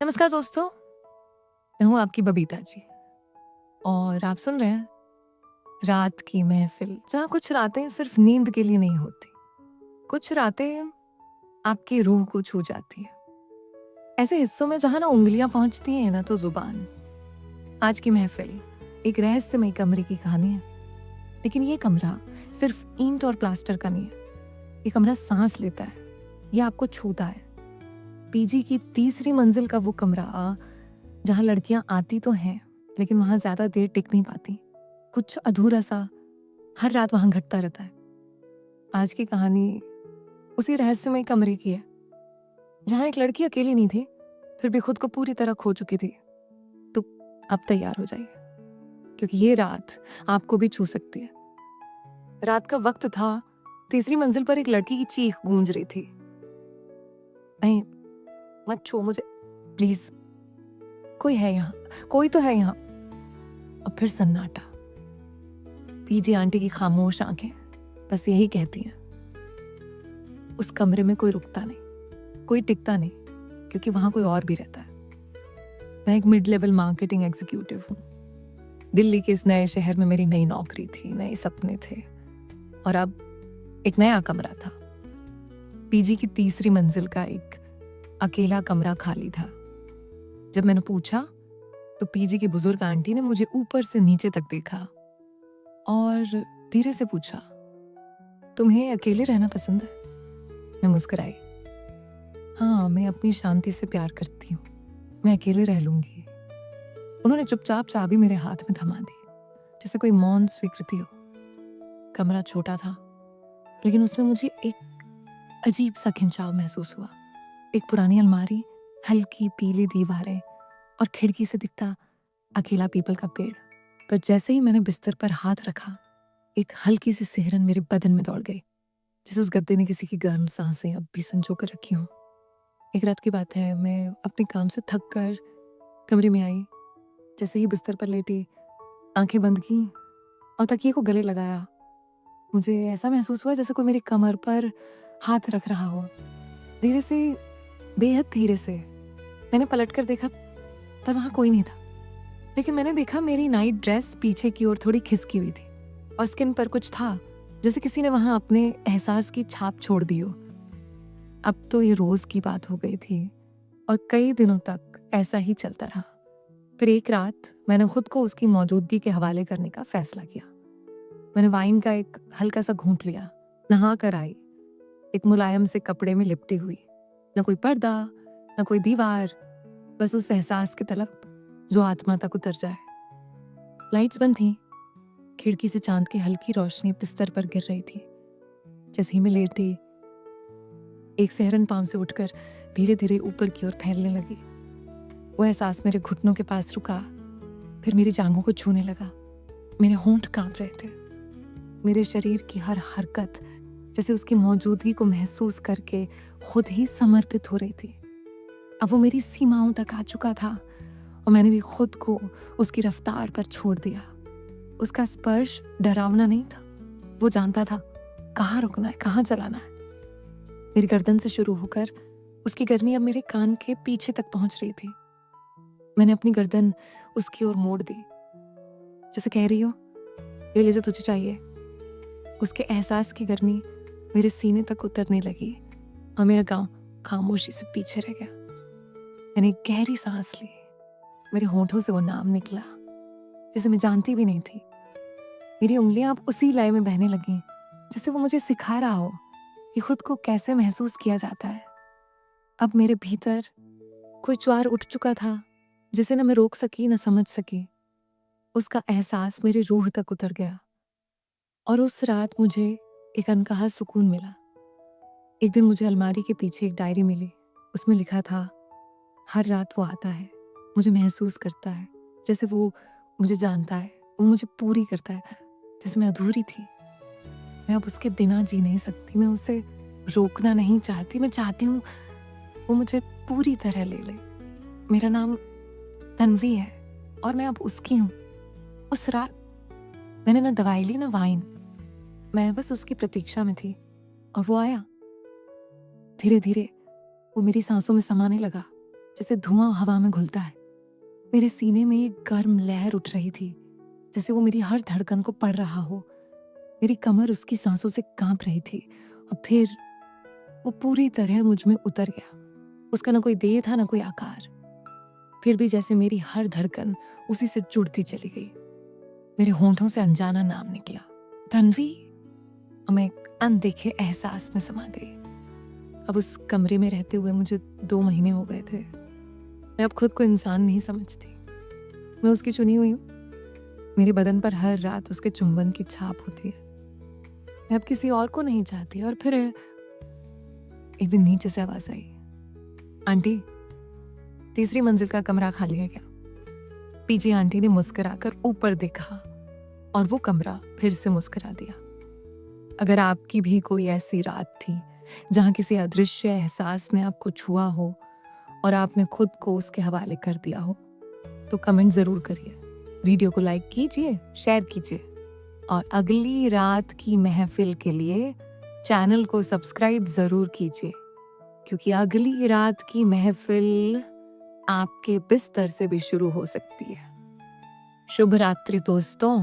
नमस्कार दोस्तों, मैं हूँ आपकी बबीता जी और आप सुन रहे हैं रात की महफिल, जहाँ कुछ रातें सिर्फ नींद के लिए नहीं होती, कुछ रातें आपकी रूह को छू जाती है। ऐसे हिस्सों में जहाँ ना उंगलियां पहुंचती हैं ना तो जुबान। आज की महफिल एक रहस्यमय कमरे की कहानी है, लेकिन ये कमरा सिर्फ ईंट और प्लास्टर का नहीं है। ये कमरा सांस लेता है, ये आपको छूता है। पीजी की तीसरी मंजिल का वो कमरा जहाँ लड़कियां आती तो हैं, लेकिन वहां ज्यादा देर टिक नहीं पाती। कुछ अधूरा सा हर रात वहां घटता रहता है। आज की कहानी उसी रहस्यमय कमरे की है, जहां एक लड़की अकेली नहीं थी, फिर भी खुद को पूरी तरह खो चुकी थी। तो अब तैयार हो जाइए, क्योंकि ये रात आपको भी छू सकती है। रात का वक्त था, तीसरी मंजिल पर एक लड़की की चीख गूंज रही थी, नहीं, मत छू मुझे प्लीज, कोई है यहाँ, कोई तो है यहाँ। अब फिर सन्नाटा। पीजी आंटी की खामोश आंखें बस यही कहती हैं। उस कमरे में कोई रुकता नहीं, कोई टिकता नहीं, क्योंकि वहां कोई और भी रहता है। मैं एक मिड लेवल मार्केटिंग एग्जीक्यूटिव हूँ। दिल्ली के इस नए शहर में मेरी नई नौकरी थी, नए सपने थे, और अब एक नया कमरा था। पीजी की तीसरी मंजिल का एक अकेला कमरा खाली था। जब मैंने पूछा तो पीजी की बुजुर्ग आंटी ने मुझे ऊपर से नीचे तक देखा और धीरे से पूछा, तुम्हें अकेले रहना पसंद है? मैं मुस्कुराई। हाँ, मैं अपनी शांति से प्यार करती हूँ, मैं अकेले रह लूंगी। उन्होंने चुपचाप चाबी मेरे हाथ में थमा दी, जैसे कोई मौन स्वीकृति हो। कमरा छोटा था, लेकिन उसमें मुझे एक अजीब सा खिंचाव महसूस हुआ। एक पुरानी अलमारी, हल्की पीली दीवारें और खिड़की से दिखता अकेला पीपल का पेड़। पर जैसे ही मैंने बिस्तर पर हाथ रखा, एक हल्की सी सिहरन मेरे बदन में दौड़ गई, जैसे उस गद्दे ने किसी की गर्म सांसें अब भी संजो कर रखी हों। एक रात की बात है, मैं अपने काम से थक कर कमरे में आई। जैसे ही बिस्तर पर लेटी, आंखें बंद की और तकिए को गले लगाया, मुझे ऐसा महसूस हुआ जैसे कोई मेरी कमर पर हाथ रख रहा हो। धीरे से, बेहद धीरे से मैंने पलट कर देखा, पर वहां कोई नहीं था। लेकिन मैंने देखा मेरी नाइट ड्रेस पीछे की ओर थोड़ी खिसकी हुई थी और स्किन पर कुछ था, जैसे किसी ने वहां अपने एहसास की छाप छोड़ दी हो। अब तो ये रोज की बात हो गई थी और कई दिनों तक ऐसा ही चलता रहा। फिर एक रात मैंने खुद को उसकी मौजूदगी के हवाले करने का फैसला किया। मैंने वाइन का एक हल्का सा घूंट लिया, नहा कर आई, एक मुलायम से कपड़े में लिपटी हुई। न कोई पर्दा, न कोई दीवार, बस उस एहसास की तलब जो आत्मा तक उतर जाए। लाइट्स बंद थी, खिड़की से चांद की हल्की रोशनी बिस्तर पर गिर रही थी। जैसे ही मैं लेटी, एक सिहरन पांव से उठकर धीरे धीरे ऊपर की ओर फैलने लगी। वो एहसास मेरे घुटनों के पास रुका, फिर मेरी जांघों को छूने लगा। मेरे होंठ कांप रहे थे, मेरे शरीर की हर हरकत जैसे उसकी मौजूदगी को महसूस करके खुद ही समर्पित हो रही थी। अब वो मेरी सीमाओं तक आ चुका था और मैंने भी खुद को उसकी रफ्तार पर छोड़ दिया। उसका स्पर्श डरावना नहीं था, वो जानता था कहाँ रुकना है, कहाँ चलाना है। मेरी गर्दन से शुरू होकर उसकी गर्मी अब मेरे कान के पीछे तक पहुंच रही थी। मैंने अपनी गर्दन उसकी ओर मोड़ दी, जैसे कह रही हो, ले ले जो तुझे चाहिए। उसके एहसास की गर्मी मेरे सीने तक उतरने लगी और मेरा गांव खामोशी से पीछे रह गया। मैंने एक गहरी सांस ली, मेरे होंठों से वो नाम निकला जिसे मैं जानती भी नहीं थी। मेरी उंगलियां अब उसी लय में बहने लगी, जैसे वो मुझे सिखा रहा हो कि खुद को कैसे महसूस किया जाता है। अब मेरे भीतर कोई ज्वार उठ चुका था, जिसे न मैं रोक सकी न समझ सकी। उसका एहसास मेरी रूह तक उतर गया और उस रात मुझे एक अनकहा सुकून मिला। एक दिन मुझे अलमारी के पीछे एक डायरी मिली। उसमें लिखा था, हर रात वो आता है, मुझे महसूस करता है जैसे वो मुझे जानता है, वो मुझे पूरी करता है जैसे मैं अधूरी थी। मैं अब उसके बिना जी नहीं सकती, मैं उसे रोकना नहीं चाहती। मैं चाहती हूँ वो मुझे पूरी तरह ले ले। मेरा नाम तन्वी है और मैं अब उसकी हूँ। उस रात मैंने ना दवाई ली ना वाइन, मैं बस उसकी प्रतीक्षा में थी और वो आया। धीरे धीरे वो मेरी सांसों में समाने लगा, जैसे धुआं हवा में घुलता है। मेरे सीने में एक गर्म लहर उठ रही थी, जैसे वो मेरी हर धड़कन को पढ़ रहा हो। मेरी कमर उसकी सांसों से कांप रही थी और फिर वो पूरी तरह मुझ में उतर गया। उसका ना कोई देह था, ना कोई आकार। फिर भी जैसे मेरी हर धड़कन उसी से जुड़ती चली गई। मेरे होंठों से अनजाना नाम निकला, तन्वी। और मैं एक अनदेखे एहसास में समा गई। अब उस कमरे में रहते हुए मुझे 2 महीने हो गए थे। मैं अब खुद को इंसान नहीं समझती। मैं उसकी चुनी हुई हूँ। मेरे बदन पर हर रात उसके चुंबन की छाप होती है। मैं अब किसी और को नहीं चाहती। और फिर एक दिन नीचे से आवाज आई, आंटी, तीसरी मंजिल का कमरा खाली है क्या? पीछे आंटी ने मुस्कुराकर ऊपर देखा और वो कमरा फिर से मुस्कुरा दिया। अगर आपकी भी कोई ऐसी रात थी जहां किसी अदृश्य एहसास ने आपको छुआ हो और आपने खुद को उसके हवाले कर दिया हो, तो कमेंट जरूर करिए, वीडियो को लाइक कीजिए, शेयर कीजिए और अगली रात की महफिल के लिए चैनल को सब्सक्राइब जरूर कीजिए, क्योंकि अगली रात की महफिल आपके बिस्तर से भी शुरू हो सकती है। शुभ रात्रि दोस्तों।